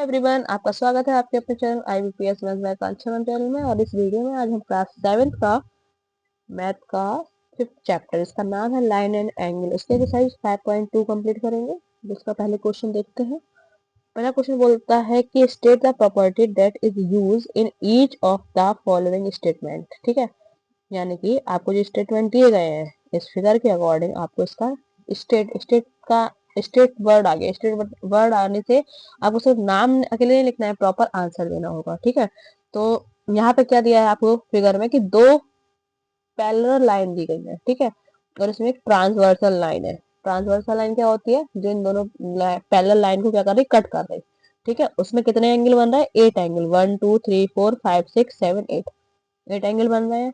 Everyone, आपका स्वागत है आपके अपने चैनल IBPS मैथ बाय कांचन चैनल में। और इस वीडियो में आज हम क्लास 7th का मैथ का 5th चैप्टर, इसका नाम है लाइन एंड एंगल, उसके एक्सरसाइज 5.2 कंप्लीट करेंगे। जिसका पहले क्वेश्चन देखते हैं। पहला क्वेश्चन बोलता है कि state the property that is use in each of the following statement. ठीक है, यानी कि आपको जो स्टेटमेंट दिए गए हैं इस फिगर के अकॉर्डिंग आपको इसका स्टेट वर्ड आ गया। स्टेट वर्ड आने से आपको सिर्फ नाम अकेले नहीं लिखना है, प्रॉपर आंसर देना होगा। ठीक है, तो यहाँ पे क्या दिया है आपको फिगर में कि दो पैरेलल लाइन दी गई है। ठीक है, और इसमें एक ट्रांसवर्सल लाइन है। ट्रांसवर्सल लाइन क्या होती है? जो इन दोनों पैरेलल लाइन को क्या कर रही, कट कर रही। ठीक है, उसमें कितने एंगल बन रहा है? 8 एंगल, 1 2 3 4 5 6 7 8 एंगल बन रहे हैं।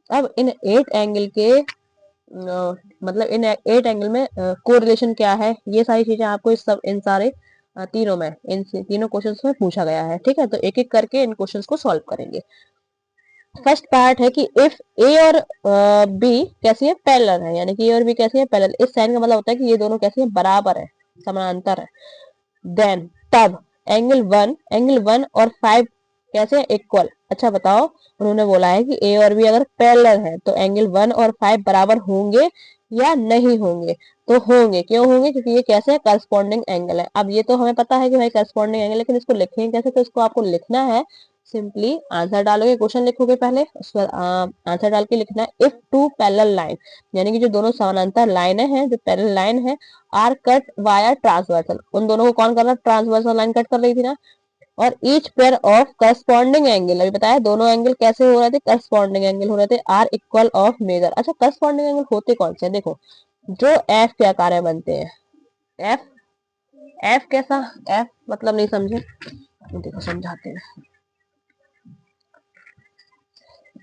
अब इन 8 एंगल के मतलब इन 8 एंगल में कोरिलेशन क्या है, ये सारी चीजें आपको इन सारे तीनों में, इन तीनों क्वेश्चंस में पूछा गया है। ठीक है, तो एक एक करके इन क्वेश्चंस को सॉल्व करेंगे। फर्स्ट पार्ट है कि इफ ए और बी कैसी है? पैरेलल है, यानी कि ए और बी कैसी है? पैरेलल। इस साइन का मतलब होता है कि ये दोनों कैसी है? बराबर है, समानांतर है। देन तब एंगल वन और 5 कैसे है? इक्वल। अच्छा बताओ, उन्होंने बोला है कि ए और बी अगर पैरेलल है तो एंगल 1 और 5 बराबर होंगे या नहीं होंगे? तो होंगे। क्यों होंगे? क्योंकि ये कैसे है? करस्पॉन्डिंग एंगल है। अब ये तो हमें पता है कि भाई करस्पॉन्डिंग एंगल, लेकिन इसको लिखेंगे कैसे? तो इसको आपको लिखना है, सिंपली आंसर डालोगे, क्वेश्चन लिखोगे पहले, उसके बाद आंसर डाल के लिखना है इफ टू पैरेलल लाइन, यानी कि जो दोनों समानांतर लाइनें हैं, जो पैरेलल लाइन है, आर कट वाया ट्रांसवर्सल, उन दोनों को कौन कर रहा है? ट्रांसवर्सल लाइन कट कर रही थी ना। और each pair of corresponding angle, अभी बताया दोनों एंगल कैसे हो रहे थे? करस्पॉन्डिंग एंगल हो रहे थे, आर इक्वल ऑफ मेजर। अच्छा, करस्पॉन्डिंग एंगल होते कौन से? देखो, जो एफ के आकार में बनते हैं। एफ एफ कैसा? एफ मतलब नहीं समझे, देखो समझाते हैं।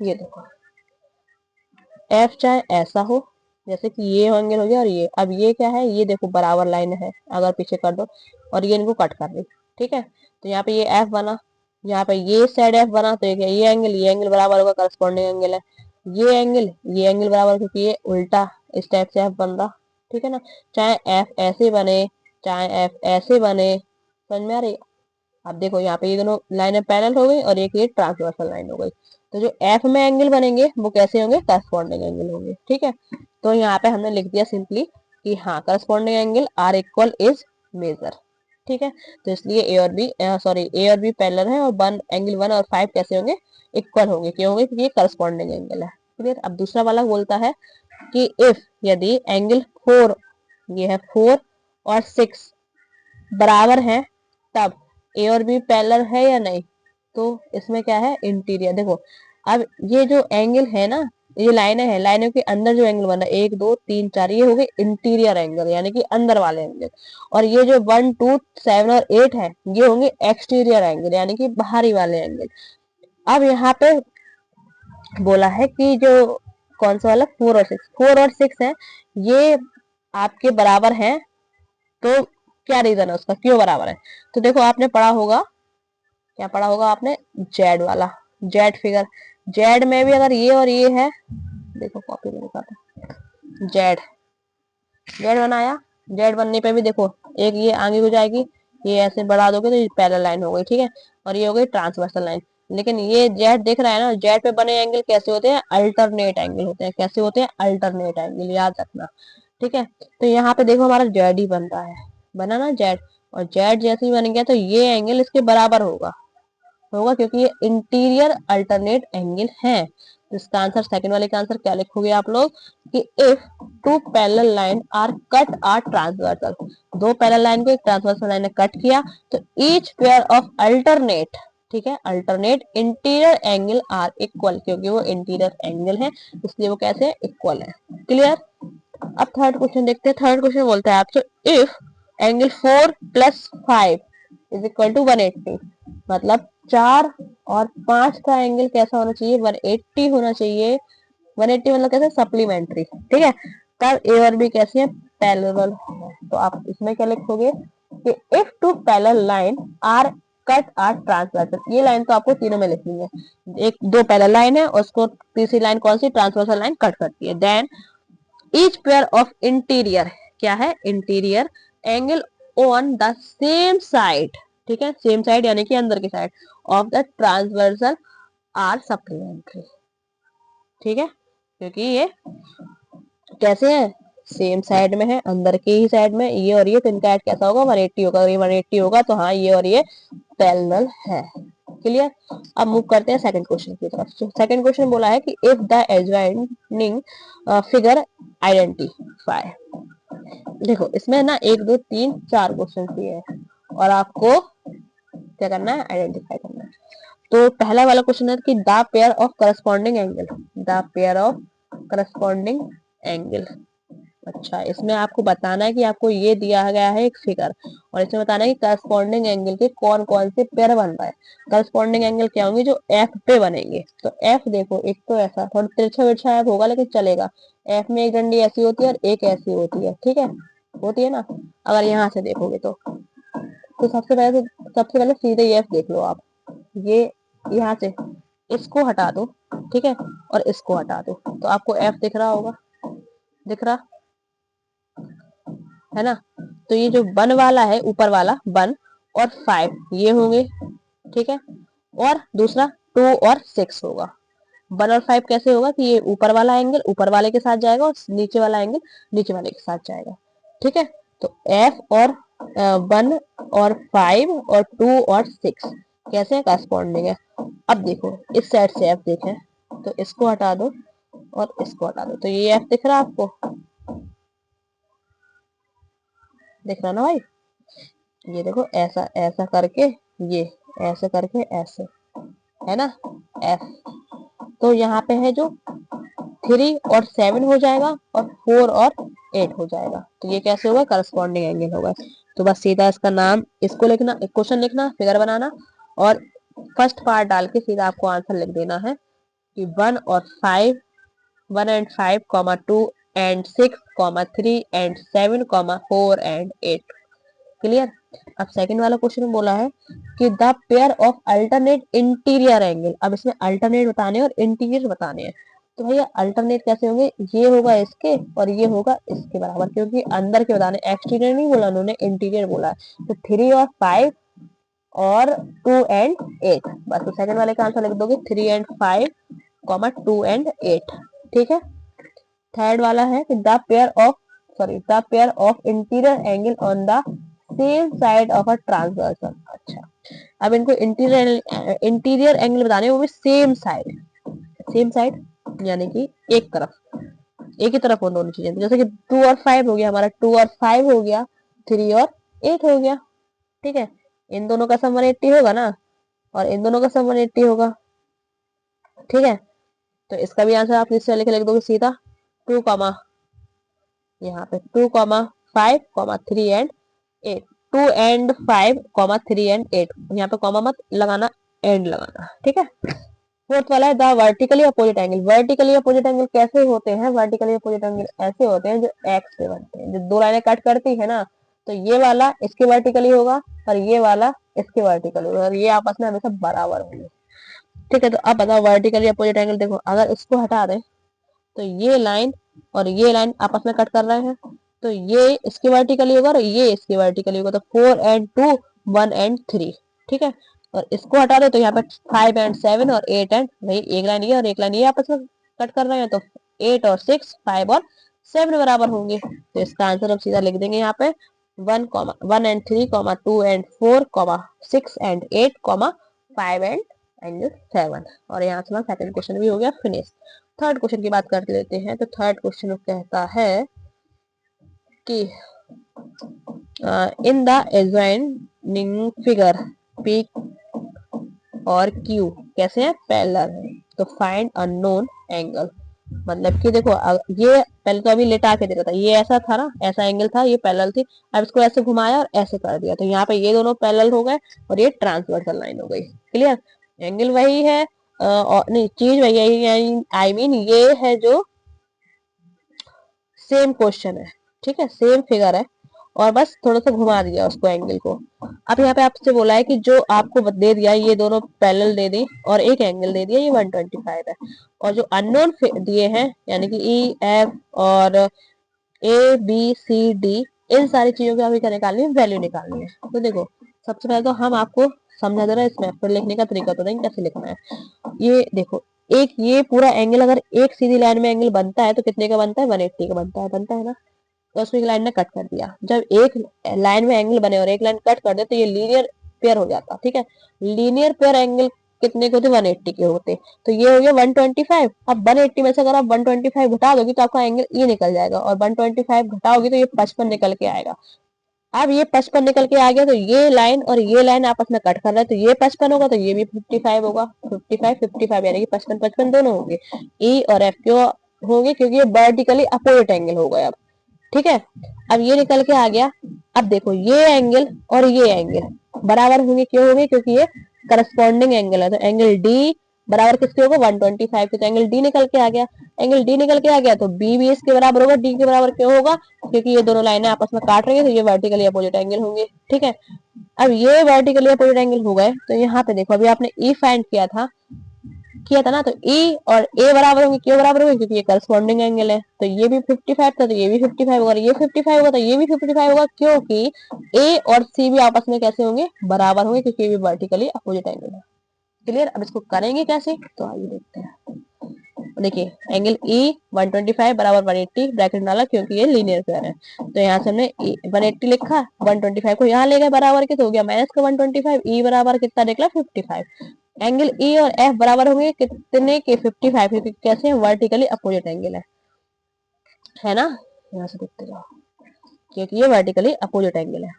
ये देखो, एफ चाहे ऐसा हो, जैसे कि ये एंगल हो गया और ये, अब ये क्या है? ये देखो बराबर लाइन है, अगर पीछे कर दो, और ये इनको कट कर दे। ठीक है, तो यहाँ पे ये एफ बना, यहाँ पे ये साइड एफ बना, तो ये एंगल बराबर होगा, करस्पॉन्डिंग एंगल है। ये एंगल बराबर, क्योंकि ये उल्टा इस टाइप से एफ बन रहा। ठीक है ना, चाहे एफ ऐसे बने चाहे एफ ऐसे बने, समझ में आ रही? अब देखो यहाँ पे ये दोनों लाइनें पैरेलल हो गई और एक ये ट्रांसवर्सल लाइन हो गई, तो जो एफ में एंगल बनेंगे वो कैसे होंगे? करस्पॉन्डिंग एंगल होंगे। ठीक है, तो यहाँ पे हमने लिख दिया सिंपली कि हाँ, corresponding angle are equal is major. ठीक है, तो इसलिए ए और बी पैरेलल है, और एंगल 1 और 5 कैसे होंगे? इक्वल होंगे। क्यों होंगे? क्योंकि ये करस्पॉन्डिंग एंगल है। क्लियर? अब दूसरा वाला बोलता है कि इफ, यदि एंगल 4, ये है 4 और 6 बराबर है, तब ए और बी पैरेलल है या नहीं? तो इसमें क्या है? इंटीरियर। देखो, अब ये जो एंगल है ना, ये लाइनें हैं, लाइनों के अंदर जो एंगल बना 1 2 3 4, ये हो गए इंटीरियर एंगल, यानी कि अंदर वाले एंगल। और ये जो 1 2 7 और 8 है, ये होंगे एक्सटीरियर एंगल, यानी कि बाहरी वाले एंगल। अब यहाँ पे बोला है कि जो कौन सा वाला 4 और 6 है, ये आपके बराबर है, तो क्या रीजन है उसका, क्यों बराबर है? तो देखो, आपने पढ़ा होगा, क्या पढ़ा होगा आपने? जेड वाला, जेड फिगर। जेड में भी अगर ये और ये है, देखो कॉपी में लिखा था, जेड जेड बनाया, जेड बनने पे भी देखो, एक ये आगे हो जाएगी, ये ऐसे बढ़ा दोगे तो ये पैरेलल लाइन हो गई। ठीक है, और ये हो गई ट्रांसवर्सल लाइन। लेकिन ये जेड दिख रहा है ना, जेड पे बने एंगल कैसे होते हैं? अल्टरनेट एंगल होते हैं। कैसे होते हैं? अल्टरनेट एंगल, याद रखना। ठीक है, तो यहाँ पे देखो हमारा जेड ही बन रहा है, बना ना जेड, और जेड जैसे ही बन गया तो ये एंगल इसके बराबर होगा, क्योंकि ये इंटीरियर अल्टरनेट एंगल है। तो इसका आंसर, सेकंड वाले का आंसर क्या लिखोगे आप लोग कि if two parallel line are cut are transversal, दो पैरेलल लाइन को एक ट्रांसवर्सल लाइन ने कट किया, तो ईच पेयर ऑफ अल्टरनेट, ठीक है, alternate interior angle are equal, क्योंकि वो इंटीरियर एंगल है इसलिए वो कैसे इक्वल है। क्लियर? अब थर्ड क्वेश्चन देखते हैं। थर्ड क्वेश्चन बोलता है आपसे if angle 4 + 5 is equal to 180, मतलब 4 और 5 का एंगल कैसा होना चाहिए? 180 होना चाहिए। 180 मतलब कैसे? सप्लीमेंट्री। ठीक है, तब ए और बी कैसी है? पैरेलल। तो आप इसमें क्या लिखोगे कि if two parallel line are cut are transversal, ये लाइन तो आपको तीनों में लिखनी है। एक दो पैरेलल लाइन है, उसको तीसरी लाइन कौन सी? ट्रांसवर्सल लाइन कट करती है। Then each pair of interior, क्या है? Interior angle on the same side, ठीक है, सेम साइड यानी कि अंदर की side of the transversal are supplementary. ठीक है, क्योंकि ये कैसे है, सेम साइड में है, अंदर की ही साइड में ये और ये, तो इनका एड कैसा होगा, 180 होगा। ये 180 होगा तो हाँ ये और ये पैरेलल है। क्लियर। अब मूव करते हैं सेकंड क्वेश्चन की तरफ। सेकंड क्वेश्चन बोला है कि if the adjoining figure identify. देखो इसमें ना 1 2 3 4 क्वेश्चन दिए हैं और आपको क्या करना है, आइडेंटिफाई करना है। तो पहला वाला क्वेश्चन है कि the pair of corresponding angle, the pair of corresponding angle. अच्छा, इसमें आपको बताना है कि आपको ये दिया गया है एक फिगर और इसमें बताना है कि करस्पॉन्डिंग एंगल के कौन कौन से पेयर बन रहा है। करस्पॉन्डिंग एंगल क्या होंगे, जो एफ पे बनेंगे। तो एफ देखो, एक तो ऐसा थोड़ा तिरछा विरछा एफ होगा लेकिन चलेगा। एफ में एक डंडी ऐसी होती है और एक ऐसी होती है, ठीक है, होती है ना। अगर यहाँ से देखोगे तो सबसे पहले सीधे ये एफ देख लो आप। ये यहाँ से इसको हटा दो, ठीक है, और इसको हटा दो तो आपको एफ दिख रहा होगा, दिख रहा है ना। तो ये जो वन वाला है, ऊपर वाला 1 और 5 ये होंगे, ठीक है। और दूसरा 2 और 6 होगा। 1 और 5 कैसे होगा कि ये ऊपर वाला एंगल ऊपर वाले के साथ जाएगा और नीचे वाला एंगल नीचे वाले के साथ जाएगा, ठीक है। तो एफ और 1 और 5 और 2 और 6 कैसे करस्पॉन्डिंग है। अब देखो इस साइड से एफ देखें तो इसको हटा दो और इसको हटा दो, तो ये एफ दिख रहा है आपको, दिख रहा ना भाई। ये देखो ऐसा ऐसा करके, ये ऐसे करके ऐसे, है ना एफ। तो यहाँ पे है जो 3 और 7 हो जाएगा और 4 और 8 हो जाएगा। तो ये कैसे होगा, करस्पॉन्डिंग एंगल होगा। तो बस सीधा इसका नाम, इसको लिखना, क्वेश्चन लिखना, फिगर बनाना और फर्स्ट पार्ट डाल के सीधा आपको आंसर लिख देना है कि 1 और 5, 1 and 5 comma 2 and 6 comma 3 and 7 comma 4 and 8। Clear. अब सेकंड वाला क्वेश्चन बोला है कि the pair of alternate interior angle. अब इसमें अल्टरनेट बताने और इंटीरियर बताने हैं। तो भैया अल्टरनेट कैसे होंगे, ये होगा इसके और ये होगा इसके बराबर, क्योंकि अंदर के बताने, एक्सटीरियर नहीं बोला उन्होंने, इंटीरियर बोला है। तो 3 और 5 और 2 एंड 8, बस। तो सेकंड वाले का आंसर लिख दोगे 3 एंड 5 कॉमा 2 एंड 8, ठीक है। थर्ड वाला है कि the pair of interior angle on the same side of a transversal. अच्छा, अब इनको इंटीरियर एंगल बताने, वो भी सेम साइड, सेम साइड यानी कि एक तरफ, एक ही तरफ हो दोनों चीजें। तो जैसे कि 2 और 5 हो गया हमारा, 2 और 5 हो गया, 3 और 8 हो गया, ठीक है। इन दोनों का सम 180 होगा ना, और इन दोनों का सम 180 होगा, ठीक है। तो इसका भी आंसर आप किससे लिख दोगे सीधा, 2 कॉमा यहाँ पे 2 comma 5 comma 3 and 8, 2 and 5 comma 3 and 8, यहाँ पे कॉमा मत लगाना, एंड लगाना, ठीक है। फोर्थ वाला है the vertically opposite angle. Vertically opposite angle कैसे होते हैं, वर्टिकली अपोजिट एंगल ऐसे होते हैं जो एक्स पे बनते हैं, जो दो लाइनें कट करती है ना, तो ये वाला इसके वर्टिकली होगा और ये वाला इसके वर्टिकली होगा और ये आपस में हमेशा बराबर होंगे, ठीक है। तो अब बताओ वर्टिकली अपोजिट एंगल, देखो अगर इसको हटा दें तो ये लाइन और ये लाइन आपस में कट कर रहे हैं, तो ये इसकी वर्टिकली होगा और ये इसकी वर्टिकली होगा। तो 4 एंड 2, 1 एंड 3, ठीक है। और इसको हटा दे तो यहाँ पे 5 एंड 7 और 8 एंड, भाई एक लाइन ये और एक लाइन ये आपस में कट कर रहे हैं, तो 8 और 6, 5 और 7 बराबर होंगे। तो इसका आंसर हम सीधा लिख देंगे यहाँ पे 1 एंड 3 2 एंड 4 6 एंड 8 5 एंड 7। और यहाँ से हमारा सेकंड क्वेश्चन भी हो गया फिनिश। थर्ड क्वेश्चन की बात कर लेते हैं। तो थर्ड क्वेश्चन कहता है कि in the adjoining figure P और क्यू कैसे है, पैरेलल है। तो फाइंड अननोन एंगल। मतलब कि देखो ये पहले तो अभी लेटा के देखा था, ये ऐसा था ना, ऐसा एंगल था, ये पैरेलल थी। अब इसको ऐसे घुमाया और ऐसे कर दिया, तो यहाँ पे ये दोनों पैरेलल हो गए और ये ट्रांसवर्सल लाइन हो गई। क्लियर। एंगल वही है और नहीं, चीज वही है, आई मीन ये है जो सेम क्वेश्चन है, ठीक है, सेम फिगर है और बस थोड़ा सा घुमा दिया उसको एंगल को। अब यहाँ पे आपसे बोला है कि जो आपको दे दिया, ये दोनों पैरेलल दे दी और एक एंगल दे दिया, ये 125 है। और जो अननोन दिए हैं यानी कि ई एफ और ए बी सी डी, इन सारी चीजों की हमें क्या निकालनी है, वैल्यू निकालनी है। तो देखो सबसे पहले तो हम आपको समझा दे रहे हैं, इसमें फिर लिखने का तरीका तो नहीं कैसे लिखना है। ये देखो, एक ये पूरा एंगल अगर एक सीधी लाइन में एंगल बनता है तो कितने का बनता है, 180 का बनता है ना। तो उसको एक लाइन ने कट कर दिया। जब एक लाइन में एंगल बने और एक लाइन कट कर दे तो ये लीनियर पेयर हो जाता। ठीक है, लीनियर पेयर एंगल कितने के होते, 180 के होते। तो ये हो गया 125। अब 180 में से अगर आप 125 घटा दोगे तो आपका एंगल ई निकल जाएगा, और 125 घटाओगे तो ये 55 निकल के आएगा। अब ये 55 निकल के आ गया तो ये लाइन और ये लाइन आपस में कट कर रहा है, तो ये 55 होगा तो ये भी 55 होगा। 55 यानी कि 55 55 दोनों होंगे। ई और एफ क्यों होंगे, क्योंकि ये वर्टिकली अपोजिट एंगल हो गया। अब ठीक है, अब ये निकल के आ गया। अब देखो ये एंगल और ये एंगल बराबर होंगे, क्यों होंगे, क्योंकि ये करस्पॉन्डिंग एंगल है। तो एंगल डी बराबर किसके होगा, 125 के। तो एंगल डी निकल के आ गया। एंगल डी निकल के आ गया तो बी भी इसके बराबर होगा। डी के बराबर क्यों होगा, क्योंकि ये दोनों लाइनें आपस में काट रही है, तो ये वर्टिकली अपोजिट एंगल होंगे। ठीक है, अब ये वर्टिकली अपोजिट एंगल हो गए तो यहाँ पे देखो, अभी आपने ई फाइंड किया था ना, तो ई और ए बराबर होंगे। क्यों बराबर होंगे, क्योंकि ये करस्पॉन्डिंग एंगल है। तो ये भी 55 था तो ये भी 55 होगा, ये 55 होगा तो ये भी 55 होगा, क्योंकि ए और सी भी आपस में कैसे होंगे, बराबर होंगे, क्योंकि ये भी वर्टिकली अपोजिट एंगल है। क्लियर। अब इसको करेंगे कैसे, तो आइए देखते हैं। देखिए एंगल ई 125 बराबर 180 ब्रैकेट डाला, क्योंकि ये लीनियर पेयर है। तो यहाँ से हमने 180 लिखा, 125 को यहाँ ले गए बराबर के, तो हो गया माइनस का 125। ई बराबर कितना निकला, 55। एंगल ई और एफ बराबर होंगे कितने के, 55 के। कैसे, वर्टिकली अपोजिट एंगल है ना। यहाँ से देखते जाओ, क्योंकि ये वर्टिकली अपोजिट एंगल है।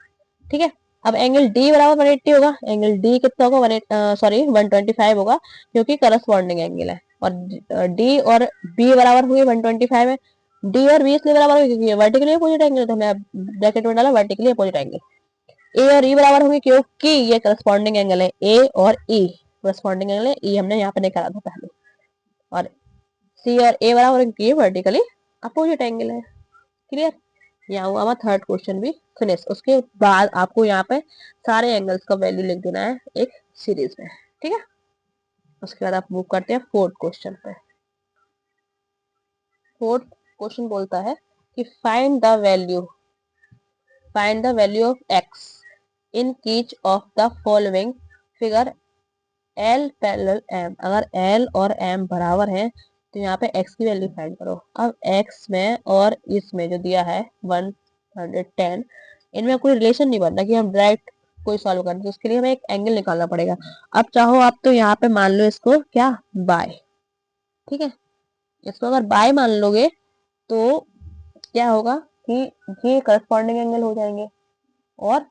ठीक है, अब एंगल डी बराबर 180 होगा। एंगल डी कितना होगा, सॉरी 125 होगा, क्योंकि करस्पॉन्डिंग एंगल है। और डी और बी बराबर हुए 125 है। डी और बी इसलिए बराबर हुए क्योंकि ये वर्टिकली अपोजिट एंगल है, तो हमने ब्रैकेट में डाला वर्टिकली अपोजिट एंगल। ए और ई बराबर होंगे क्योंकि ये करस्पॉन्डिंग एंगल है। ए और ई करस्पॉन्डिंग एंगल है, ई हमने यहाँ पे निकाला था पहले। और सी और ए बराबर होंगे, वर्टिकली अपोजिट एंगल है। क्लियर। यहाँ हुआ हमारा थर्ड क्वेश्चन भी फिनिश। उसके बाद आपको यहाँ पे सारे एंगल्स का वैल्यू लिख देना है एक सीरीज में। ठीक है, उसके बाद आप मूव करते हैं फोर्थ क्वेश्चन पे। फोर्थ क्वेश्चन बोलता है कि find the value of x in each of the following figure L parallel M. अगर एल और एम बराबर हैं तो यहाँ पे एक्स की वैल्यू फाइंड करो। अब एक्स में और इसमें जो दिया है 110, इनमें कोई रिलेशन नहीं बनता कि हम डायरेक्ट कोई सॉल्व करें, तो उसके लिए हमें एक एंगल निकालना पड़ेगा। अब चाहो आप तो यहाँ पे मान लो इसको क्या, बाय। ठीक है, इसको अगर बाय मान लोगे तो क्या होगा कि ये करस्पॉन्डिंग एंगल हो जाएंगे, और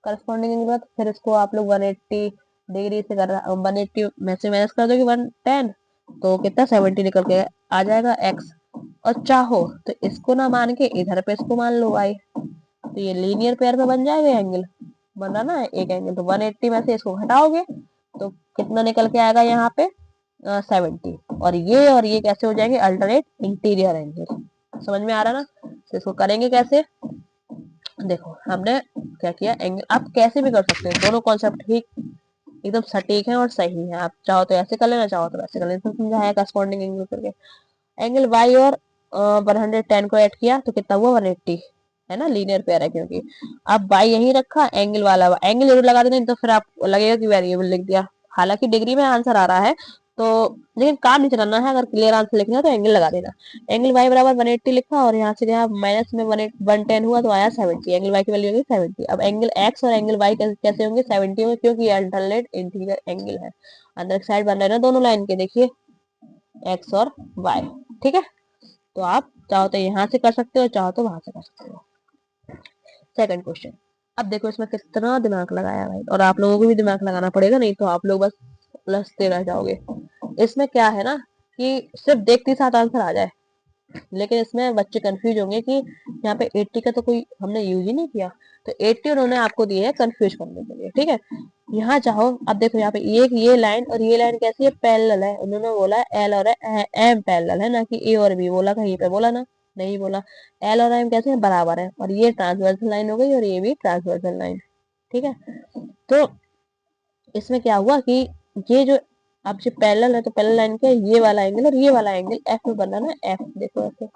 करस्पॉन्डिंग एंगल बाद फिर इसको आप लोग 180 डिग्री से कर 180 में से माइनस कर दोगे 110, तो कितना 70 निकल के आ जाएगा एक्स। और चाहो तो इसको ना मान के इधर पे इसको मान लो वाई, तो ये लीनियर पेयर में बन जाएगा एंगल। बना ना एक एंगल, तो 180 में से इसको घटाओगे तो कितना निकल के आएगा यहाँ पे 70। और ये कैसे हो जाएंगे, अल्टरनेट इंटीरियर एंगल। समझ में आ रहा ना। तो इसको करेंगे कैसे, देखो हमने क्या किया, एंगल आप कैसे भी कर सकते हो, दोनों कॉन्सेप्ट ठीक एकदम सटीक है और सही है। आप चाहो तो ऐसे कर लेना, चाहो तो वैसे कर लेना, समझाया करस्पॉन्डिंग एंगल करके। एंगल वाई और 110 को ऐड किया तो कितना हुआ, 180 है ना, लीनियर पेयर है क्योंकि। अब वाई यही रखा, एंगल वाला एंगल जरूर लगा देना, तो फिर आप लगेगा कि वेरिएबल लिख दिया। हालांकि डिग्री में आंसर आ रहा है तो, लेकिन काम नहीं चलाना है। अगर क्लियर आंसर लिखना है तो एंगल लगा देना। एंगल वाई बराबर 180 लिखा, और यहाँ से यहाँ माइनस में 110 हुआ तो आया 70। एंगल वाई की वैल्यू होगी 70। अब एंगल एक्स और एंगल वाई कैसे होंगे, 70 होंगे, क्योंकि अल्टरनेट इंटीरियर एंगल है। अंदर की साइड बन रहे ना दोनों लाइन के, देखिए एक्स और वाई। ठीक है, तो आप चाहो तो यहाँ से कर सकते हो, चाहो तो वहां से कर सकते हो। Second question. अब देखो इसमें कितना दिमाग लगाया भाई, और आप लोगों को भी दिमाग लगाना पड़ेगा, नहीं तो आप लोग बस लसते रह जाओगे। इसमें क्या है ना कि सिर्फ देखते ही साथ आंसर आ जाए, लेकिन इसमें बच्चे कंफ्यूज होंगे कि यहाँ पे 80 का तो कोई हमने यूज ही नहीं किया। तो 80 उन्होंने आपको दिए है कंफ्यूज करने के लिए। ठीक है, यहाँ चाहो, अब देखो यहाँ पे ये लाइन और ये लाइन कैसी है, पैरेलल है। उन्होंने बोला एल और एम पैरेलल है, ना कि ए और बी बोला, कहीं पे बोला ना, नहीं बोला। एल और एम कैसे है, बराबर है, और ये ट्रांसवर्सल लाइन हो गई और ये भी ट्रांसवर्सल लाइन। ठीक है, तो इसमें क्या हुआ कि ये जो अब जो पैरेलल है तो पैरेलल लाइन के ये वाला एंगल और ये वाला एंगल एफ में बना ना, एफ देखो ऐसे,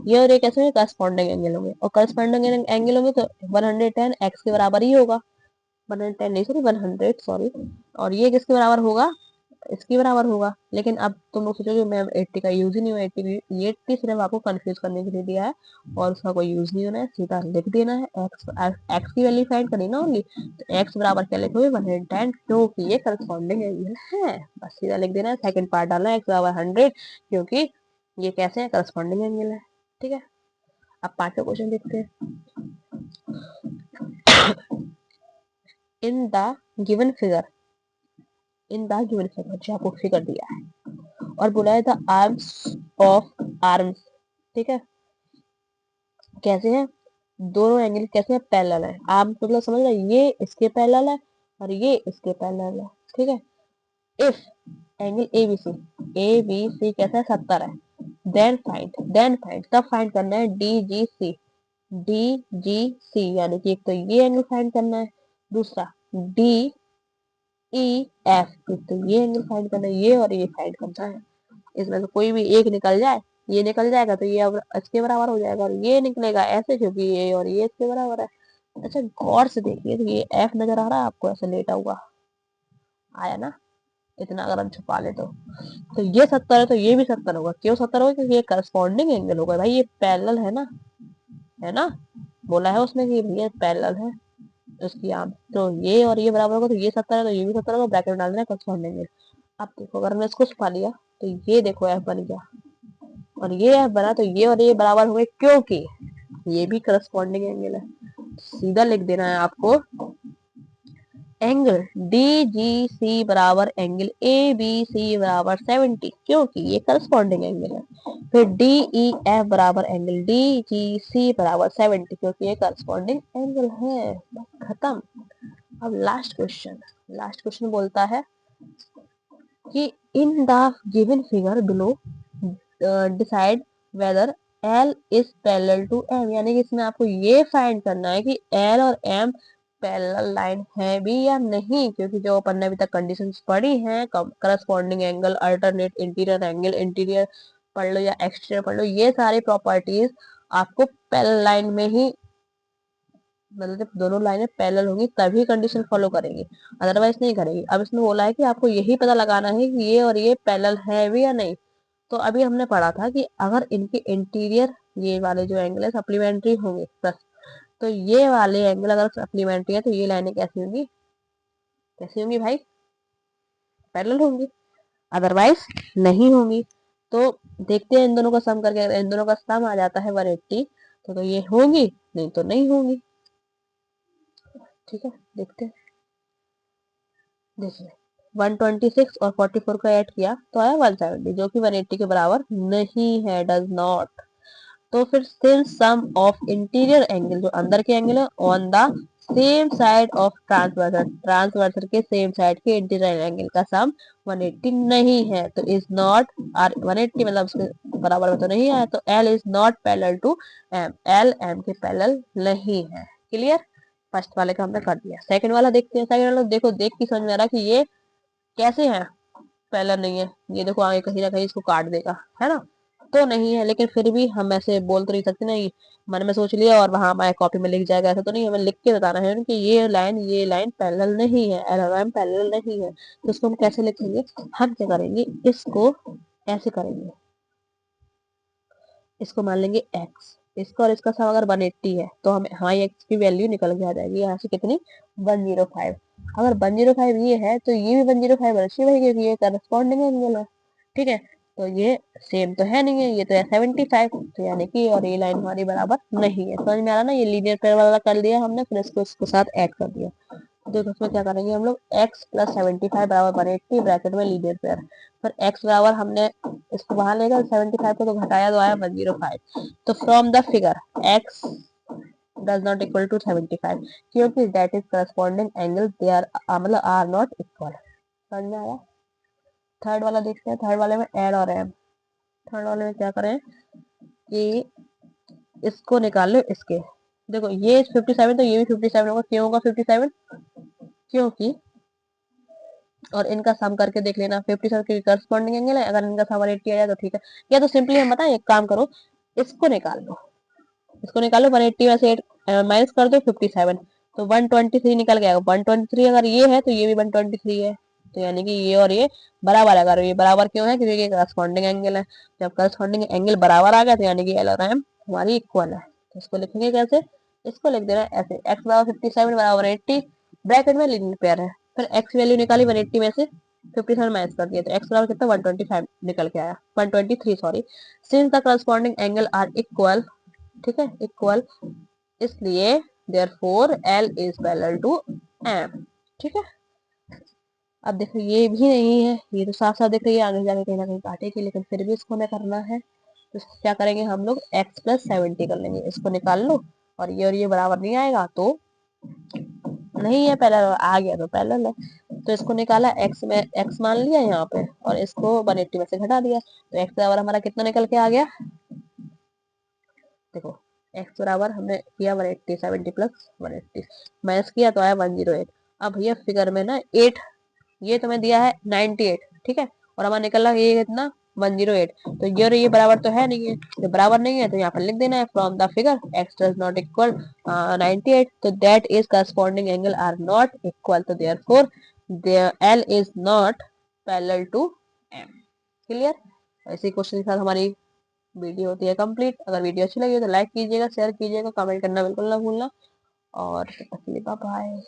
ये और ये कैसे होंगे, करस्पॉन्डिंग एंगल होंगे, और करस्पॉन्डिंग एंगल होंगे तो 110 एक्स के बराबर ही होगा। 110 नहीं, सॉरी 100, सॉरी। और ये किसके बराबर होगा, इसके बराबर होगा। लेकिन अब तुम लोग सोचोगे मैं 80 का यूज ही नहीं हुआ, 80 सिर्फ आपको कंफ्यूज करने के लिए दिया है और उसका कोई यूज नहीं होना है, सीधा लिख देना है। एक्स एक्स की वैल्यू फाइंड करनी ना ओनली, तो एक्स बराबर क्या लिखोगे 110, क्योंकि ये करस्पॉन्डिंग एंगल है, बस सीधा लिख देना है। सेकंड पार्ट डालना है एक्स बराबर 100, क्योंकि ये कैसे है, करस्पॉन्डिंग एंगल है। ठीक है, अब पार्ट का क्वेश्चन देखते हैं। इन the given figure, in the given figure, जो आपको फिगर दिया है और बोला है द आर्म्स ऑफ आर्म्स, ठीक है, कैसे है, दोनों एंगल कैसे है, पैरेलल है। आर्म मतलब समझ रहे हैं, ये इसके पैरेलल है और ये इसके पैरेलल है। ठीक है, if angle A B C कैसा है, 70 है, देन फाइंड तब फाइंड करना है डी जी सी, यानी कि एक तो ये एंगल फाइंड करना है, दूसरा डी ई एफ, एक तो ये एंगल फाइंड करना है, ये और ये फाइंड करना है। इसमें से कोई भी एक निकल जाए, ये निकल जाएगा तो ये अब इसके बराबर हो जाएगा, और ये निकलेगा ऐसे क्योंकि ये और ये इसके बराबर है। अच्छा गौर से देखिए, तो ये एफ नजर आ रहा है आपको ऐसे लेटा हुआ, आया ना, इतना अगर हम छुपा ले तो ये 70 है तो ये भी 70 होगा। क्यों 70 होगा, क्योंकि ये करस्पॉन्डिंग एंगल होगा भाई, ये पैरेलल है ना, है ना, बोला है उसमें कि भैया पैरेलल है उसकी आर्म, तो ये और ये बराबर होगा, तो ये 70 है तो ये भी 70 होगा, ब्रैकेट में डाल देना करस्पॉन्डिंग एंगल। अब देखो अगर मैं इसको छुपा लिया तो ये देखो एफ बन गया, और ये एफ बना तो ये और ये बराबर हुए, क्योंकि ये भी करस्पॉन्डिंग एंगल है। सीधा लिख देना है आपको एंगल डी जी सी बराबर एंगल ए बी सी बराबर 70, क्योंकि ये करस्पॉन्डिंग एंगल है। फिर डी ई एफ बराबर एंगल डी जी सी बराबर 70, क्योंकि ये करस्पॉन्डिंग एंगल है। खत्म। अब लास्ट क्वेश्चन बोलता है कि in the given figure below decide whether L is parallel to M, यानी कि इसमें आपको ये फाइंड करना है कि एल और एम पैरेलल लाइन है भी या नहीं, क्योंकि जो अपन ने अभी तक कंडीशंस पढ़ी हैं, corresponding angle, alternate interior angle, interior पढ़ लो या एक्सटीरियर पढ़ लो, ये सारी प्रॉपर्टीज आपको पैरेलल लाइन में ही, मतलब जब दोनों लाइनें पैरेलल होंगी तभी कंडीशन फॉलो करेंगी, अदरवाइज नहीं करेंगी। अब इसमें बोला है कि आपको यही पता लगाना है कि ये और ये पैरेलल है भी या नहीं। तो अभी हमने पढ़ा था कि अगर इनके इंटीरियर ये वाले जो एंगल है सप्लीमेंट्री होंगे बस, तो ये वाले एंगल अगर सप्लीमेंट्री है तो ये लाइनें कैसी होंगी, कैसी होंगी भाई, पैरेलल होंगी, अदरवाइज नहीं होंगी। तो देखते हैं इन दोनों का सम करके, इन दोनों का सम आ जाता है 180, तो ये होंगी, नहीं तो नहीं होंगी। ठीक है, देखते हैं। देखिए 126 और 44 का ऐड किया तो आया 170, जो कि 180 के बराबर नहीं है, डज नॉट। तो फिर since sum of interior angle, जो अंदर के एंगल है, on the same side of transversal, transversal के सेम साइड के इंटीरियर एंगल का सम 180 नहीं है, तो इज नॉट, आर 180 मतलब उसके बराबर में तो नहीं आया, तो L is not parallel to M, L M के पैरेलल नहीं है। क्लियर, फर्स्ट वाले का हमने कर दिया। सेकंड वाला देखते हैं। सेकंड वाला देखो, देख के समझ में आ रहा कि ये कैसे है, पैरेलल नहीं है। ये देखो आगे कहीं ना कहीं इसको काट देगा, है ना, तो नहीं है। लेकिन फिर भी हम ऐसे बोल तो नहीं सकते ना, मन में सोच लिया और वहां हमारे कॉपी में लिख जाएगा, ऐसा तो नहीं, हमें लिख के बताना है कि ये लाइन पैरेलल नहीं है, एलएलएम पैरेलल नहीं है। तो इसको हम कैसे लिखेंगे, हम क्या करेंगे, इसको ऐसे करेंगे, इसको मान लेंगे x, इसका और इसका सम अगर 180 है तो हम हमारी x की वैल्यू निकल के आ जाएगी यहाँ से कितनी, 105। अगर 105 ये है तो ये भी 105 होना चाहिए भाई, क्योंकि ये करस्पॉन्डिंग एंगल है। ठीक है, तो ये सेम तो है नहीं है, ये तो है 75, तो यानी कि और ये लाइन हमारी बराबर नहीं है। समझ में आ रहा ना, ये लीनियर पेयर वाला कर लिया हमने, फिर इसको इसके साथ ऐड कर दिया। देखो उसमें क्या करेंगे हम लोग, x प्लस 75 बराबर 180 ब्रैकेट में लीनियर पेयर, फिर x बराबर हमने इसको वहां लेगा 75 को तो घटाया तो आया 105। तो from the figure x does not equal to 75, क्योंकि that is corresponding angle, they are मतलब आर नॉट इक्वल। समझ में आया। थर्ड वाला देखते हैं। थर्ड वाले में एड और एम, थर्ड वाले में क्या करें कि इसको निकाल लो इसके, देखो ये 57 तो ये भी 57 होगा। क्यों होगा 57, क्योंकि, और इनका सम करके देख लेना, 57 के करस्पॉन्डिंग एंगल है, अगर इनका सम 180 आ जाए तो ठीक है। या तो सिंपली हम बताएं, एक काम करो, इसको निकाल लो, इसको निकालो, 180 में से माइनस कर दो 57, तो 123 निकल गया। 123 अगर ये है तो ये भी 123 है, तो यानी कि ये और ये बराबर है। अगर ये बराबर क्यों है, क्योंकि ये करस्पॉन्डिंग एंगल है। जब करस्पॉन्डिंग एंगल बराबर आ गया तो यानी कि एल और एम हमारी इक्वल है। तो इसको लिखेंगे कैसे, इसको लिख देना ऐसे, एक्स बराबर 57 बराबर 80, ब्रैकेट में लीनियर पेयर है। फिर एक्स वैल्यू निकाली 180 में से 57 माइनस कर दिया, तो एक्स बराबर कितना 125 निकल के आया, 123 sorry. Since the corresponding angle are equal, ठीक है, इक्वल, इसलिए therefore L is parallel to M, ठीक है। अब देखो ये भी नहीं है, ये तो साफ साफ दिख रही है, आगे जाके कहीं ना कहीं काटेगी, लेकिन फिर भी इसको हमें करना है। तो क्या करेंगे हम लोग, x प्लस 70 कर लेंगे, इसको निकाल लो। और ये बराबर नहीं आएगा तो नहीं है, पैरेलल आ गया तो पैरेलल है। तो इसको निकाला, x में x मान लिया यहाँ पे, और इसको 180 में से घटा दिया, तो x बराबर हमारा कितना निकल के आ गया, देखो x बराबर हमने किया 180, 70 प्लस 180 माइनस किया तो आया 108। अब भैया फिगर में ना 8, ये तुम्हें दिया है 98, ठीक है, और हमारा निकला ये कितना 108। तो ये बराबर तो है नहीं है, तो बराबर नहीं है तो यहाँ पर लिख देना है from the figure x does not equal 98, तो that is corresponding angle are not equal, तो therefore L is not parallel to M। Clear. ऐसे क्वेश्चन के साथ हमारी वीडियो होती है कंप्लीट। अगर वीडियो अच्छी लगी हो तो लाइक कीजिएगा, शेयर कीजिएगा, कमेंट करना बिल्कुल ना भूलना। और तब तक के लिए बाय बाय।